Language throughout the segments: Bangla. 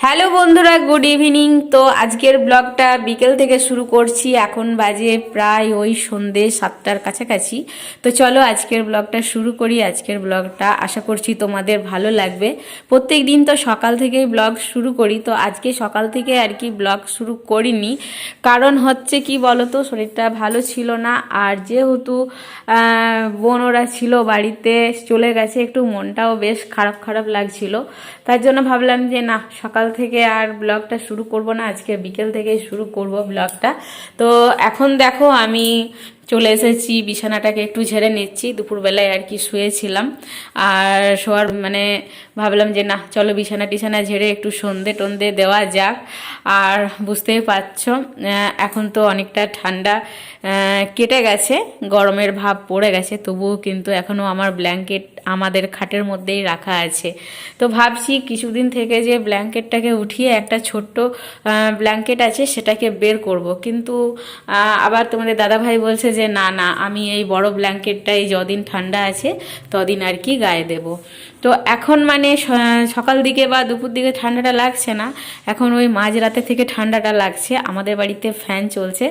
হ্যালো বন্ধুরা, গুড ইভিনিং। তো আজকের ব্লগটা বিকেল থেকে শুরু করছি। এখন বাজে প্রায় ওই সন্ধে 7টার কাছাকাছি। তো চলো আজকের ব্লগটা শুরু করি। আজকের ব্লগটা আশা করছি তোমাদের ভালো লাগবে। প্রত্যেক দিন তো সকাল থেকেই ব্লগ শুরু করি, তো আজকে সকাল থেকে আর কি ব্লগ শুরু করিনি। কারণ হচ্ছে কি বলো তো, শরীরটা ভালো ছিল না। আর যেহেতু বোন ওরা ছিল বাড়িতে, চলে গেছে, একটু মনটাও বেশ খারাপ খারাপ লাগছিল। তার জন্য ভাবলাম যে না, সকাল থেকে আর ব্লগটা শুরু করব না, আজকে বিকেল থেকেই শুরু করব ব্লগটা। তো এখন দেখো আমি চলে এসেছি, বিছানাটাকে একটু ঝেড়ে নিচ্ছি। দুপুরবেলায় আর কি শুয়েছিলাম, আর শোয়ার মানে ভাবলাম যে না চলো বিছানা টিছানা ঝেড়ে একটু সন্ধে টন্ধে দেওয়া যাক। আর বুঝতেই পারছো এখন তো অনেকটা ঠান্ডা কেটে গেছে, গরমের ভাব পড়ে গেছে, তবুও কিন্তু এখনও আমার ব্ল্যাঙ্কেট আমাদের খাটের মধ্যেই রাখা আছে। তো ভাবছি কিছুদিন থেকে যে ব্ল্যাঙ্কেটটাকে উঠিয়ে একটা ছোট্ট ব্ল্যাঙ্কেট আছে সেটাকে বের করব, কিন্তু আবার তোমাদের দাদাভাই বলছে যে না না, আমি এই বড় ব্ল্যাঙ্কেটটাই যদিন ঠান্ডা আছে তদিন আর কি গায়ে দেব। তো এখন মানে সকাল দিকে বা দুপুর দিকে ঠান্ডাটা লাগছে না, এখন ওই মাঝরাতে থেকে ঠান্ডাটা লাগছে। আমাদের বাড়িতে ফ্যান চলছে,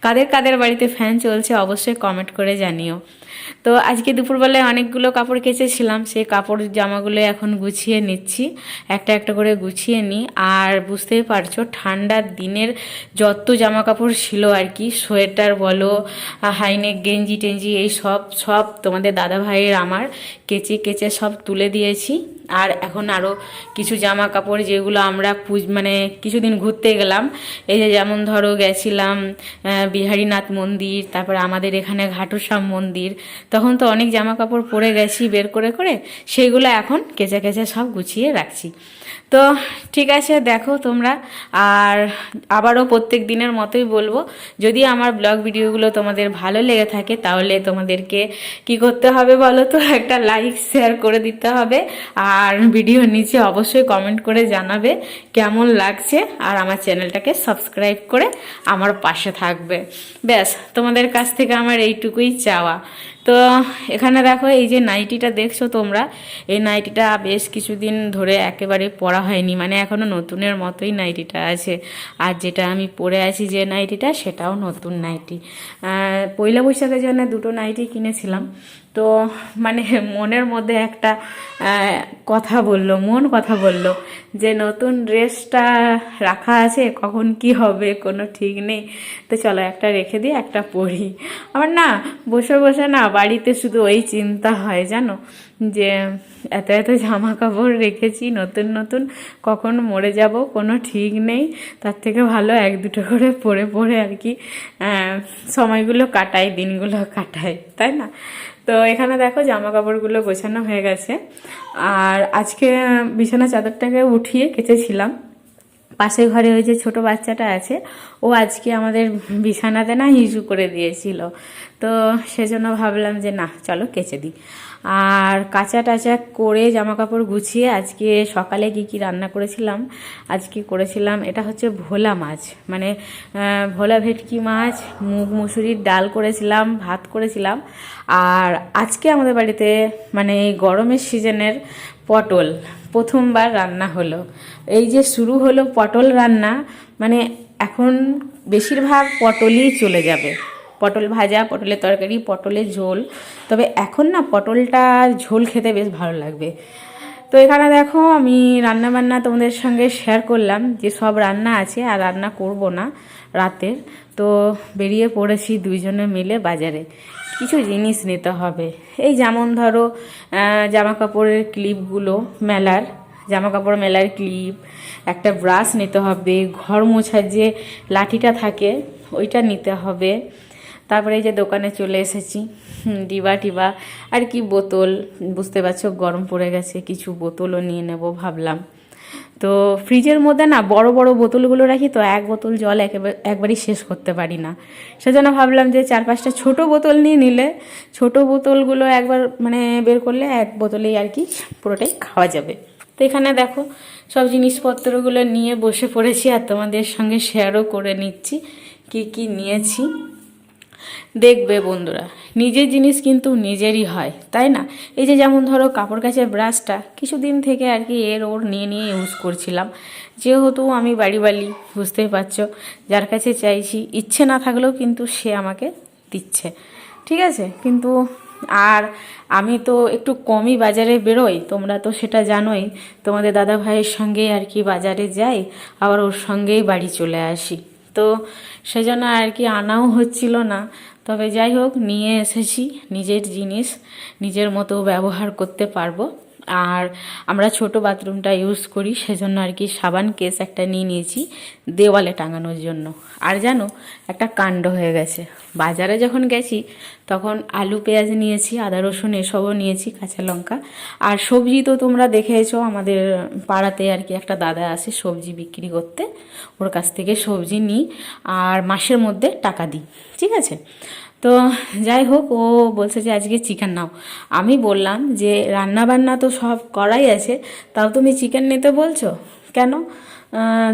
কাদের কাদের বাড়িতে ফ্যান চলছে অবশ্যই কমেন্ট করে জানিও। তো আজকে দুপুরবেলায় অনেকগুলো কাপড় কেচেছিলাম, সেই কাপড় জামাগুলো এখন গুছিয়ে নিচ্ছি, একটা একটা করে গুছিয়ে নিই। আর বুঝতেই পারছো ঠান্ডার দিনের যত জামা কাপড় ছিল আর কি, সোয়েটার বলো, হাইনেক গেঞ্জি টেঞ্জি, এই সব সব তোমাদের দাদা ভাইয়ের আমার কেচে কেচে সব তুলে দিয়েছি। আর এখন আরও কিছু জামা কাপড় যেগুলো আমরা মানে কিছুদিন ঘুরতে গেলাম, এই যে যেমন ধরো গেছিলাম বিহারীনাথ মন্দির, তারপর আমাদের এখানে ঘাটুশ্যাম মন্দির, তখন তো অনেক জামা কাপড় পরে গেছি বের করে করে, সেইগুলো এখন কেচে কেচে সব গুছিয়ে রাখছি। তো ঠিক আছে, দেখো তোমরা। আর আবারও প্রত্যেক দিনের মতোই বলবো, যদি আমার ব্লগ ভিডিওগুলো তোমাদের ভালো লেগে থাকে তাহলে তোমাদেরকে কি করতে হবে বলো তো, একটা লাইক শেয়ার করে দিতে হবে। আর ভিডিওর নিচে অবশ্যই কমেন্ট করে জানাবে কেমন লাগছে, আর আমার চ্যানেলটাকে সাবস্ক্রাইব করে আমার পাশে থাকবে। ব্যাস, তোমাদের কাছ থেকে আমার এইটুকুই চাওয়া। তো এখানে দেখো এই যে নাইটিটা দেখছো তোমরা, এই নাইটিটা বেশ কিছুদিন ধরে একেবারে পরা হয়নি, মানে এখনও নতুনের মতোই নাইটিটা আছে। আর যেটা আমি পরে আছি যে নাইটিটা, সেটাও নতুন নাইটি। পয়লা বৈশাখের জন্য দুটো নাইটি কিনেছিলাম। তো মানে মনের মধ্যে একটা কথা বলল যে নতুন ড্রেসটা রাখা আছে, কখন কি হবে কোনো ঠিক নেই। তো চলো একটা রেখে দিয়ে একটা পরি। আমার না বসে বসে না বাড়িতে শুধু ওই চিন্তা হয় জানো, যে এত এত জামা কাপড় রেখেছি নতুন নতুন, কখন মরে যাব কোনো ঠিক নেই। তার থেকে ভালো এক দুটো করে পরে পরে আর কি সময়গুলো কাটাই, দিনগুলো কাটাই, তাই না? তো এখানে দেখো জামা কাপড়গুলো গোছানো হয়ে গেছে। আর আজকে বিছানা চাদরটাকে উঠিয়ে কেচেছিলাম। পাশের ঘরে ওই যে ছোট বাচ্চাটা আছে, ও আজকে আমাদের বিছানাতে না হিসু করে দিয়েছিল, তো সেজন্য ভাবলাম যে না চলো কেচে দিই। আর কাঁচা টাচা করে জামা কাপড় গুছিয়ে আজকে সকালে কি কি রান্না করেছিলাম, আজকে করেছিলাম এটা হচ্ছে ভোলা মাছ, মানে ভোলা ভেটকি মাছ, মুগ মুসুরির ডাল করেছিলাম, ভাত করেছিলাম। আর আজকে আমাদের বাড়িতে মানে এই গরমের সিজনের পটল প্রথমবার রান্না হলো। এই যে শুরু হলো পটল রান্না, মানে এখন বেশিরভাগ পটলই চলে যাবে, পটল ভাজা, পটলের তরকারি, পটলের ঝোল। তবে এখন না পটলটা ঝোল খেতে বেশ ভালো লাগবে। তো এখানে দেখো আমি রান্না বান্না তোমাদের সঙ্গে শেয়ার করলাম, যে সব রান্না আছে আর রান্না করব না রাতের। তো বেরিয়ে পড়েছি দুইজনে মিলে বাজারে, কিছু জিনিস নিতে হবে। এই যেমন ধরো জামা কাপড়ের ক্লিপগুলো, মেলার জামা কাপড় মেলার ক্লিপ, একটা ব্রাশ নিতে হবে, ঘর মোছার যে লাঠিটা থাকে ওইটা নিতে হবে। তারপরে এই যে দোকানে চলে এসেছি, ডিবা টিবা আর কি বোতল, বুঝতে পারছো গরম পড়ে গেছে, কিছু বোতলও নিয়ে নেব ভাবলাম। তো ফ্রিজের মধ্যে না বড় বড় বোতলগুলো রাখি, তো এক বোতল জল একবারই শেষ করতে পারি না, সেজন্য ভাবলাম যে 4-5টা ছোটো বোতল নিয়ে নিলে ছোটো বোতলগুলো একবার মানে বের করলে এক বোতলেই আর কি পুরোটাই খাওয়া যাবে। তো এখানে দেখো সব জিনিসপত্রগুলো নিয়ে বসে পড়েছি, আর তোমাদের সঙ্গে শেয়ারও করে নিচ্ছি কি কি নিয়েছি। দেখবে বন্ধুরা, নিজের জিনিস কিন্তু নিজেরই হয়, তাই না? এই যে যেমন ধরো কাপড় কাচার ব্রাশটা কিছুদিন থেকে আর কি এর ওর নিয়ে নিয়ে ইউজ করছিলাম, যেহেতু আমি বাড়ি বুঝতেই পারছো, যার কাছে চাইছি ইচ্ছে না থাকলেও কিন্তু সে আমাকে দিচ্ছে, ঠিক আছে? কিন্তু আর আমি তো একটু কমই বাজারে বেরোই, তোমরা তো সেটা জানোই, তোমাদের দাদা ভাইয়ের সঙ্গেই আর কি বাজারে যাই, আবার ওর সঙ্গেই বাড়ি চলে আসি। তো সেজন্য আর কি আনাও হচ্ছিল না। তবে যাই হোক, নিয়ে এসেছি নিজের জিনিস, নিজের মতো ব্যবহার করতে পারবো। আর আমরা ছোট বাথরুমটা ইউজ করি, সেজন্য আর কি সাবান কেস একটা নিয়ে নিয়েছি দেওয়ালে টাঙানোর জন্য। আর জানো, একটা কাণ্ড হয়ে গেছে, বাজারে যখন গেছি তখন আলু পেঁয়াজ নিয়েছি, আদা রসুন এসবও নিয়েছি, কাঁচা লঙ্কা। আর সবজি তো তোমরা দেখেছো, আমাদের পাড়াতে আর কি একটা দাদা আসে সবজি বিক্রি করতে, ওর কাছ থেকে সবজি নিই আর মাসের মধ্যে টাকা দিই, ঠিক আছে? তো যাই হোক, ও বলছে যে আজকে চিকেন নাও। আমি বললাম যে রান্না বান্না তো সব করাই আছে, তাও তুমি চিকেন নিতে বলছো কেন?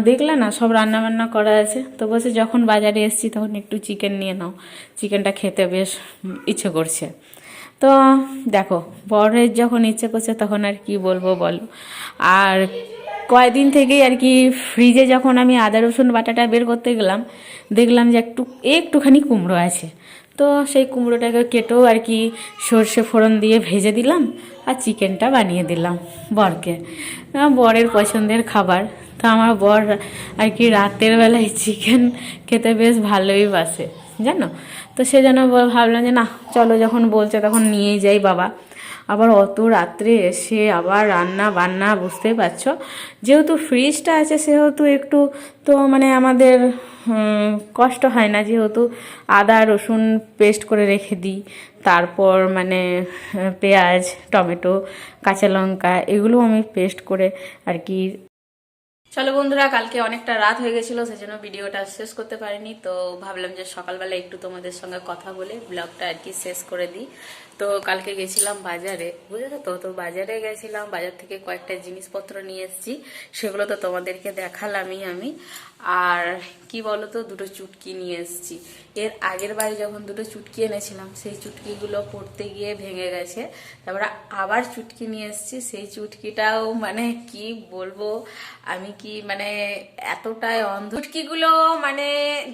দেখলে না সব রান্না বান্না করা আছে। তো বলছে যখন বাজারে এসেছি তখন একটু চিকেন নিয়ে নাও, চিকেনটা খেতে বেশ ইচ্ছে করছে। তো দেখো, বরের যখন ইচ্ছে করছে তখন আর কি বলবো বলো। আর কয়েকদিন থেকেই আর কি ফ্রিজে যখন আমি আদা রসুন বাটাটা বের করতে গেলাম, দেখলাম যে একটুখানি কুমড়ো আছে। তো সেই কুমড়োটাকে কেটেও আর কি সর্ষে ফোড়ন দিয়ে ভেজে দিলাম, আর চিকেনটা বানিয়ে দিলাম বরকে। বরের পছন্দের খাবার। তো আমার বর আর কি রাতের বেলায় চিকেন খেতে বেশ ভালোই বাসে, জানো? তো সেজন্য ভাবলাম যে না, চলো যখন বলছে তখন নিয়েই যাই বাবা। আবার অত রাত্রে এসে আবার রান্না বান্না, বুঝতেই পারছো, যেহেতু ফ্রিজটা আছে সেহেতু একটু তো মানে আমাদের কষ্ট হয় না, যেহেতু আদা রসুন পেস্ট করে রেখে দিই, তারপর মানে পেঁয়াজ টমেটো কাঁচা লঙ্কা এগুলো আমি পেস্ট করে আর কি। চলো বন্ধুরা, কালকে অনেকটা রাত হয়ে গেছিলো, সেজন্য ভিডিওটা শেষ করতে পারিনি। তো ভাবলাম যে সকালবেলা একটু তোমাদের সঙ্গে কথা বলে ব্লগটা আর কি শেষ করে দিই। তো কালকে গেছিলাম বাজারে, বুঝেছো তো? তো বাজারে গেছিলাম, বাজার থেকে কয়েকটা জিনিসপত্র নিয়ে এসেছি, সেগুলো তো তোমাদেরকে দেখালামই আমি। আর কি বলো তো, দুটো চুটকি নিয়ে এসেছি। এর আগের বারে যখন দুটো চুটকি এনেছিলাম, সেই চুটকিগুলো পড়তে গিয়ে ভেঙে গেছে। তারপরে আবার চুটকি নিয়ে এসেছি, সেই চুটকিটাও মানে কি বলবো, আমি কি মানে এতটাই অন্ধ। চুটকিগুলো মানে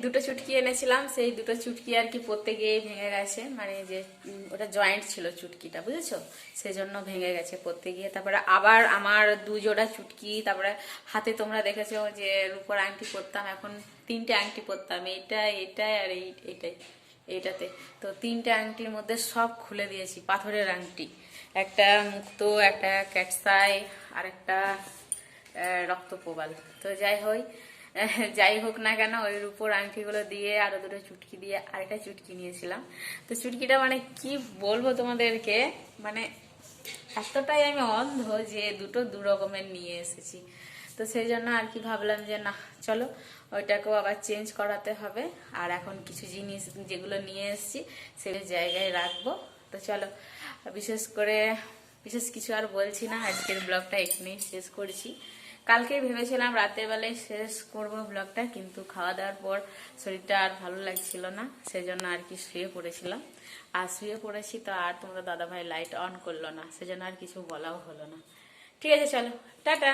দুটো চুটকি এনেছিলাম, সেই দুটো চুটকি আর কি পড়তে গিয়ে ভেঙে গেছে, মানে যে ওটা জয়েন্ট ছিল চুটকিটা, বুঝেছো? সেই জন্য ভেঙে গেছে পড়তে গিয়ে। তারপরে আবার আমার দুজোড়া চুটকি, তারপরে হাতে তোমরা দেখেছো যে রূপোর আংটি পরতাম, এখন তিনটে আংটি পরতাম, এটাই আর এইটাতে। তো তিনটে আংটির মধ্যে সব খুলে দিয়েছি, পাথরের আংটি, একটা মুক্তো, একটা ক্যাটসাই, আর একটা রক্তপ্রবাল। তো যাই হোক না কেন, ওই রূপোর আংটিগুলো দিয়ে আরো দুটো চুটকি দিয়ে আরেকটা চুটকি নিয়েছিলাম। তো চুটকিটা মানে কি বলবো তোমাদেরকে, মানে এতটাই আমি অন্ধ যে দুটো দু রকমের নিয়ে এসেছি। তো সেই জন্য আর কি ভাবলাম যে না, চলো ওইটাকেও আবার চেঞ্জ করাতে হবে। আর এখন কিছু জিনিস যেগুলো নিয়ে এসেছি সেগুলো জায়গায় রাখবো। তো চলো, বিশেষ কিছু আর বলছি না, আজকের ব্লগটা এখানেই শেষ করছি। কালকে ভেবেছিলাম রাতের বেলায় শেষ করব ব্লগটা, কিন্তু খাওয়া দাওয়ার পর শরীরটা আর ভালো লাগছিল না, সেজন্য আর কি শুয়ে পড়েছিলাম। আর শুয়ে পড়েছি তো আর তোমরা দাদাভাই লাইট অন করলো না, সেজন্য আর কিছু বলাও হলো না। ঠিক আছে, চলো টাটা।